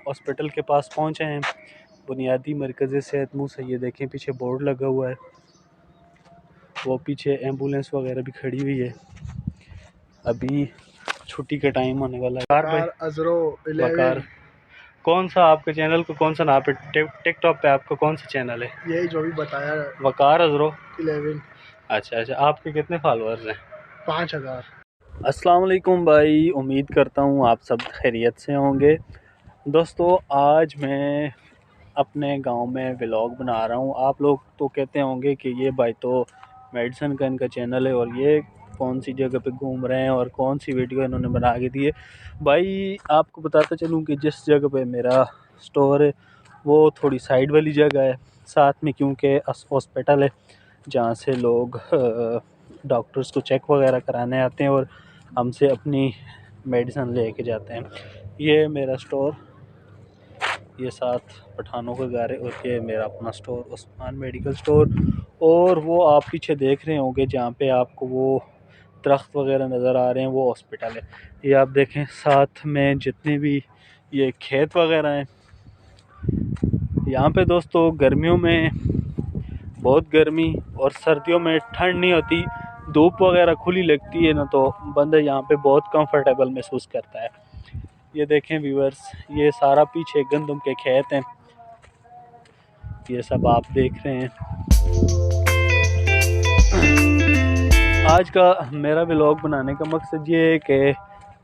Hospital के पास पहुंचे हैं, बुनियादी मरकज़ सेहत मूँह से। ये देखें पीछे बोर्ड लगा हुआ है, वो पीछे एम्बुलेंस वगैरह भी खड़ी हुई है। अभी छुट्टी का टाइम होने वाला है। वकार, कौन सा आपके चैनल को कौन सा नाम पे टिकटॉक पे आपका कौन सा चैनल है? यही जो भी बताया, वकार अजरो 11। अच्छा, आपके कितने फॉलोअर्स हैं? 5000। अस्सलाम वालेकुम भाई, उम्मीद करता हूँ आप सब खैरियत से होंगे। दोस्तों, आज मैं अपने गांव में व्लॉग बना रहा हूँ। आप लोग तो कहते होंगे कि ये भाई तो मेडिसिन का इनका चैनल है और ये कौन सी जगह पे घूम रहे हैं और कौन सी वीडियो इन्होंने बना के दी है। भाई आपको बताता चलूँ कि जिस जगह पे मेरा स्टोर है वो थोड़ी साइड वाली जगह है साथ में, क्योंकि हॉस्पिटल है जहाँ से लोग डॉक्टर्स को चेक वगैरह कराने आते हैं और हमसे अपनी मेडिसिन लेके जाते हैं। ये मेरा स्टोर, ये साथ पठानों का घर है और ये मेरा अपना स्टोर उस्मान मेडिकल स्टोर। और वो आप पीछे देख रहे होंगे जहाँ पे आपको वो दरख्त वगैरह नज़र आ रहे हैं, वो हॉस्पिटल है। ये आप देखें साथ में जितने भी ये खेत वगैरह हैं। यहाँ पे दोस्तों गर्मियों में बहुत गर्मी और सर्दियों में ठंड नहीं होती, धूप वगैरह खुली लगती है ना, तो बंदा यहाँ पे बहुत कंफर्टेबल महसूस करता है। ये देखें व्यूअर्स, ये सारा पीछे गंदम के खेत हैं, ये सब आप देख रहे हैं। आज का मेरा व्लॉग बनाने का मकसद ये है कि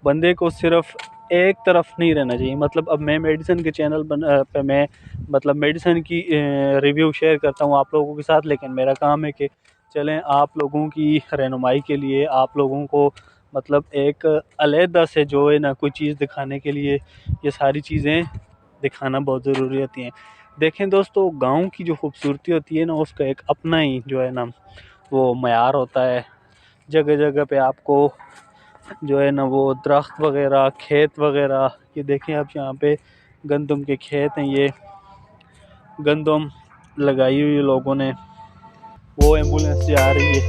बंदे को सिर्फ एक तरफ नहीं रहना चाहिए। मतलब अब मैं मेडिसिन के चैनल पे मैं मतलब मेडिसिन की रिव्यू शेयर करता हूँ आप लोगों के साथ, लेकिन मेरा काम है कि चलें आप लोगों की रहनुमाई के लिए, आप लोगों को मतलब एक अलहदा से जो है ना कोई चीज़ दिखाने के लिए ये सारी चीज़ें दिखाना बहुत ज़रूरी होती हैं। देखें दोस्तों, गांव की जो खूबसूरती होती है ना, उसका एक अपना ही जो है ना वो मयार होता है। जगह जगह पे आपको जो है ना वो दरख्त वगैरह, खेत वगैरह, ये देखें आप यहाँ पे गंदम के खेत हैं, ये गंदम लगाई हुई लोगों ने। वो एम्बुलेंस जा रही है,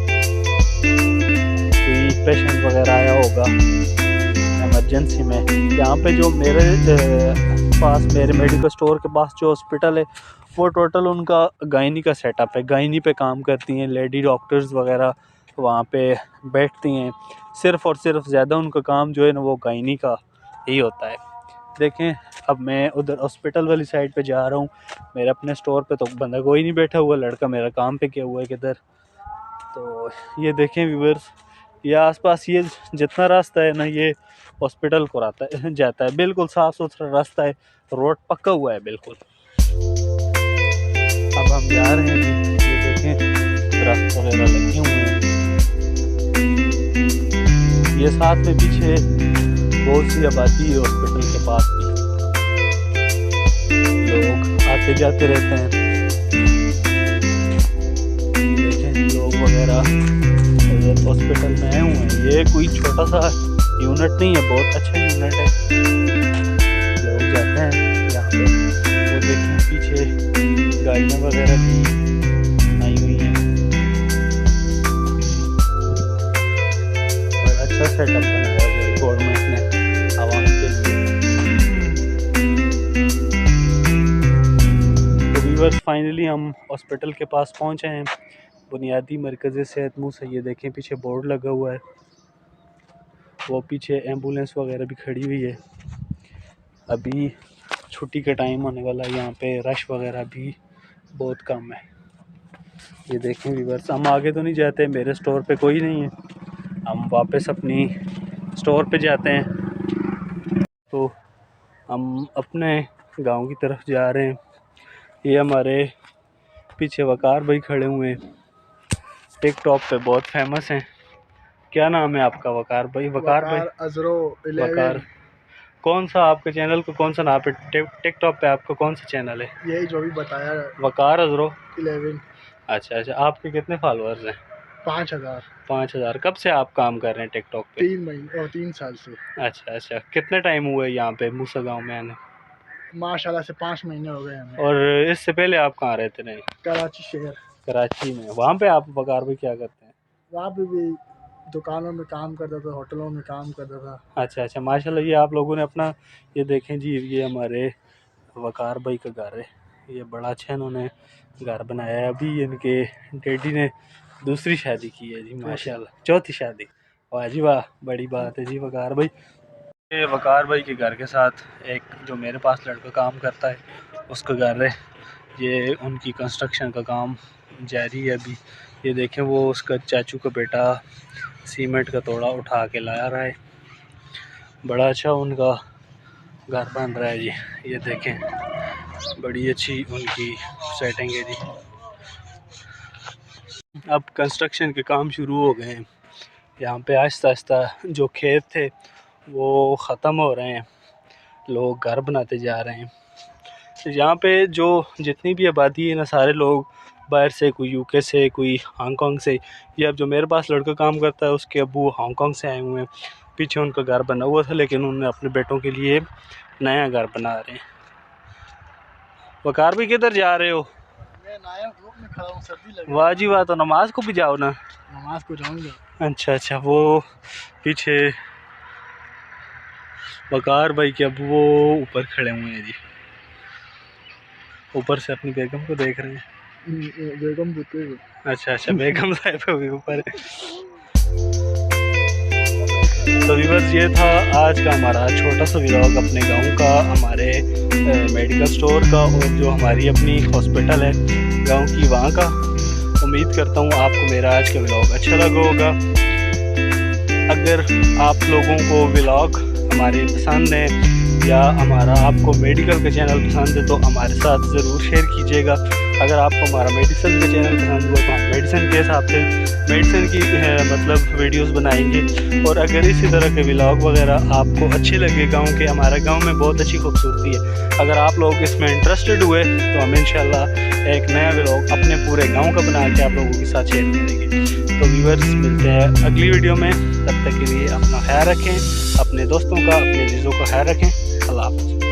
कोई पेशेंट वगैरह आया होगा इमरजेंसी में। यहाँ पे जो मेरे पास, मेरे मेडिकल स्टोर के पास जो हॉस्पिटल है वो टोटल उनका गायनी का सेटअप है। गायनी पे काम करती हैं लेडी डॉक्टर्स वगैरह, वहाँ पे बैठती हैं। सिर्फ़ और सिर्फ ज़्यादा उनका काम जो है ना वो गायनी का ही होता है। देखें अब मैं उधर हॉस्पिटल वाली साइड पे जा रहा हूँ, मेरे अपने स्टोर पे तो बंदा कोई नहीं बैठा हुआ, लड़का मेरा काम पे किया हुआ है किधर। तो ये देखें व्यूअर्स, ये आसपास ये जितना रास्ता है ना ये हॉस्पिटल को जाता है। बिल्कुल साफ़ सुथरा रास्ता है, रोड पक्का हुआ है बिल्कुल। अब हम जा रहे हैं, ये देखें दरख्त वगैरह लगे हुए हैं। ये साथ में पीछे बहुत सी आबादी है हॉस्पिटल के पास भी, लोग आते जाते रहते हैं। देखें लोग वगैरह हॉस्पिटल में आए हुए हैं। ये कोई छोटा सा यूनिट नहीं है, बहुत अच्छा यूनिट है। लोग जाते हैं यहाँ पे। वो देखें पीछे गाड़ियाँ वगैरह भी आई हुई हैं, और अच्छा सेटअप बनाया है गवर्नमेंट ने आवाम के लिए। तो व्यूअर्स, फाइनली हम हॉस्पिटल के पास पहुँचे हैं, बुनियादी मरकज़ सेहत मूँह से। ये देखें पीछे बोर्ड लगा हुआ है, वो पीछे एम्बुलेंस वगैरह भी खड़ी हुई है। अभी छुट्टी का टाइम होने वाला है, यहाँ पे रश वगैरह भी बहुत कम है। ये देखें व्यूअर्स, हम आगे तो नहीं जाते, मेरे स्टोर पे कोई नहीं है, हम वापस अपनी स्टोर पे जाते हैं। तो हम अपने गांव की तरफ जा रहे हैं। ये हमारे पीछे वकार भाई खड़े हुए हैं, टिकटॉक पे बहुत फेमस हैं। क्या नाम है आपका? वकार भाई। वकार भाई अजरो 11। वकार, कौन सा आपके चैनल को कौन सा नाम पे टिकटॉक पे आपका कौन सा चैनल है? यही जो भी बताया, वकार अजरो 11। अच्छा, आपके कितने फॉलोअर्स हैं? 5000। 5000। कब से आप काम कर रहे हैं टिकटॉक पे? 3 महीने और 3 साल से। अच्छा, कितने टाइम हुए यहाँ पे मूसा गाँव में आने? माशाल्लाह से 5 महीने हो गए हमें। और इससे पहले आप कहाँ रहते रहे? कराची शहर। कराची में। वहाँ पे आप वकार भाई क्या करते हैं? वहाँ पे भी दुकानों में काम करता था, होटलों में काम करता था। अच्छा, माशाल्लाह। ये आप लोगों ने अपना, ये देखें जी, ये हमारे वकार भाई का घर है। ये बड़ा अच्छा इन्होंने घर बनाया है। अभी इनके डैडी ने दूसरी शादी की है जी, माशाल्लाह, चौथी शादी। वाह जी वाह, बड़ी बात है जी वकार भाई। ये वकार भाई के घर के साथ एक जो मेरे पास लड़का काम करता है उसका घर है। ये उनकी कंस्ट्रक्शन का काम जारी है अभी। ये देखें, वो उसका चाचू का बेटा सीमेंट का तोड़ा उठा के ला रहा है। बड़ा अच्छा उनका घर बन रहा है जी। ये देखें, बड़ी अच्छी उनकी सेटिंग है जी। अब कंस्ट्रक्शन के काम शुरू हो गए हैं यहाँ पे। आहिस्ता आहिस्ता जो खेत थे वो ख़त्म हो रहे हैं, लोग घर बनाते जा रहे हैं। यहाँ पे जो जितनी भी आबादी है ना, सारे लोग बाहर से, कोई यूके से, कोई हांगकांग से। ये अब जो मेरे पास लड़का काम करता है उसके अब्बू हांगकांग से आए हुए हैं। पीछे उनका घर बना हुआ था लेकिन उन्होंने अपने बेटों के लिए नया घर बना रहे हैं। वकार भी किधर जा रहे हो? मैं नाया धूप में खड़ा हूँ, सर्दी लग रही है। वाह जी वाह, तो नमाज को भी जाओ ना। नमाज को जाऊंगा। अच्छा अच्छा, वो पीछे वकार भाई के अब वो ऊपर खड़े हुए हैं जी, ऊपर से अपनी बेगम को देख रहे हैं। बेगम बुते। अच्छा अच्छा, बेगम साहिब भी ऊपर है। तो व्यूअर्स, ये था आज का हमारा छोटा सा व्लॉग अपने गांव का, हमारे मेडिकल स्टोर का और जो हमारी अपनी हॉस्पिटल है गांव की, वहाँ का। उम्मीद करता हूँ आपको मेरा आज का व्लॉग अच्छा लगा होगा। अगर आप लोगों को व्लॉग हमारे पसंद है या हमारा आपको मेडिकल का चैनल पसंद है तो हमारे साथ ज़रूर शेयर कीजिएगा। अगर आपको हमारा मेडिसिन का चैनल पसंद हुआ तो हम मेडिसिन के हिसाब से मेडिसिन की मतलब वीडियोस बनाएंगे। और अगर इसी तरह के व्लॉग वगैरह आपको अच्छे लगे गांव के, हमारा गांव में बहुत अच्छी खूबसूरती है, अगर आप लोग इसमें इंटरेस्टेड हुए तो हम इंशाल्लाह एक नया व्लॉग अपने पूरे गाँव का बना के आप लोगों के साथ शेयर करेंगे। तो व्यूअर्स, मिलते हैं अगली वीडियो में। तब तक के लिए अपना ख्याल रखें, अपने दोस्तों का, अपने चीज़ों का ख्याल रखें। अल्लाह हाफ़िज़।